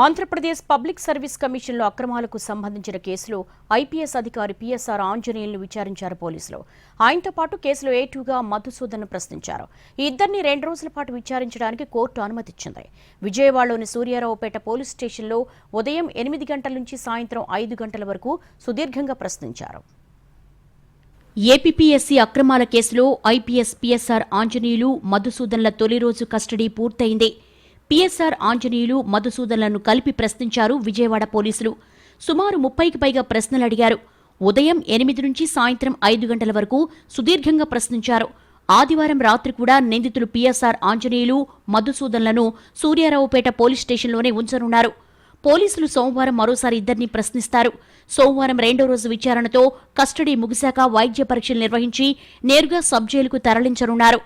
Andhra Pradesh public service కమిషన్లో అక్రమాలకు సంబంధించిన కేసులో ఐపీఎస్ అధికారి పీఎస్ఆర్ ఆంజనేయులను విచారించారు పోలీసులు. ఆయనతో పాటు కేసులో ఏటూగా మధుసూదన్ను ప్రశ్నించారు. ఈ ఇద్దరిని 2 రోజుల పాటు విచారించడానికి కోర్టు అనుమతిచ్చింది. విజయవాడలోని సూర్యారావుపేట పోలీస్ స్టేషన్లో ఉదయం 8 గంటల నుంచి సాయంత్రం 5 గంటల వరకు సుదీర్ఘంగా ప్రశ్నించారు. ఏపీపీఎస్సీ అక్రమాల కేసులో ఐపీఎస్ పీఎస్ఆర్ ఆంజనేయులు మధుసూదన్ల తొలి రోజు కస్టడీ పూర్తయింది. పీఎస్ఆర్ ఆంజనేయులు మధుసూదన్లను కలిపి ప్రశ్నించారు విజయవాడ పోలీసులు. సుమారు 30కి పైగా ప్రశ్నలు అడిగారు. ఉదయం 8 నుంచి సాయంత్రం 5 గంటల వరకు సుదీర్ఘంగా ప్రశ్నించారు. ఆదివారం రాత్రి కూడా నిందితులు పీఎస్ఆర్ ఆంజనేయులు మధుసూదన్లను సూర్యారావుపేట పోలీస్ స్టేషన్లోనే ఉంచనున్నారు. పోలీసులు సోమవారం మరోసారి ఇద్దరిని ప్రశ్నిస్తారు. సోమవారం 2వ రోజు విచారణతో కస్టడీ ముగిశాక వైద్య పరీక్షలు నిర్వహించి నేరుగా సబ్ జైలుకు తరలించనున్నారు.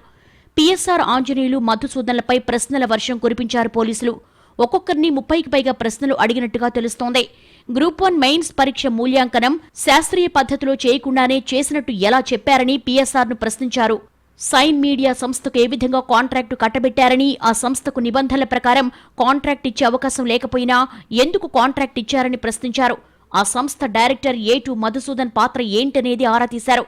పీఎస్ఆర్ ఆంజనేయులు మధుసూదన్లపై ప్రశ్నల వర్షం కురిపించారు పోలీసులు. ఒక్కొక్కరిని 30కి పైగా ప్రశ్నలు అడిగినట్టుగా తెలుస్తోంది. గ్రూప్ 1 మెయిన్స్ పరీక్ష మూల్యాంకనం శాస్త్రీయ పద్ధతిలో చేయకుండానే చేసినట్టు ఎలా చెప్పారని పీఎస్ఆర్ను ప్రశ్నించారు. సైన్ మీడియా సంస్థకు ఏ విధంగా కాంట్రాక్టు కట్టబెట్టారని, ఆ సంస్థకు నిబంధనల ప్రకారం కాంట్రాక్ట్ ఇచ్చే అవకాశం లేకపోయినా ఎందుకు కాంట్రాక్ట్ ఇచ్చారని ప్రశ్నించారు. ఆ సంస్థ డైరెక్టర్ ఏటూ మధుసూదన్ పాత్ర ఏంటనేది ఆరా తీశారు.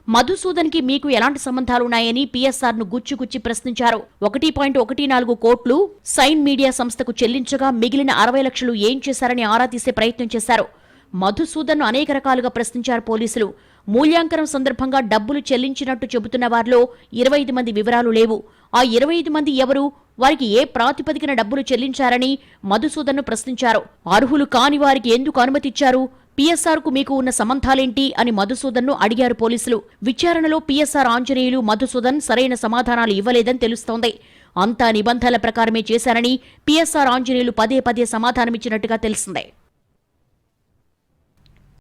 మధుసూదన్కి మీకు ఎలాంటి సంబంధాలున్నాయని పీఎస్ఆర్ను గుచ్చి ప్రశ్నించారు. 1.14 కోట్లు సైన్ మీడియా సంస్థకు చెల్లించగా మిగిలిన 60 లక్షలు ఏం చేశారని ఆరా తీసే ప్రయత్నం చేశారు. మధుసూదన్ను అనేక రకాలుగా ప్రశ్నించారు పోలీసులు. మూల్యాంకనం సందర్భంగా డబ్బులు చెల్లించినట్టు చెబుతున్న వారిలో 25 మంది వివరాలు లేవు. ఆ 25 మంది ఎవరు, వారికి ఏ ప్రాతిపదికన డబ్బులు చెల్లించారని మధుసూదన్ను ప్రశ్నించారు. అర్హులు కాని వారికి ఎందుకు అనుమతిచ్చారు, పీఎస్ఆర్కు మీకు ఉన్న సంబంధాలేంటి అని మధుసూదన్ను అడిగారు పోలీసులు. విచారణలో పీఎస్ఆర్ ఆంజనేయులు మధుసూదన్ సరైన సమాధానాలు ఇవ్వలేదని తెలుస్తోంది. అంతా నిబంధనల ప్రకారమే చేశారని పీఎస్ఆర్ ఆంజనేయులు పదే సమాధానమిచ్చినట్టుగా తెలిసిందే.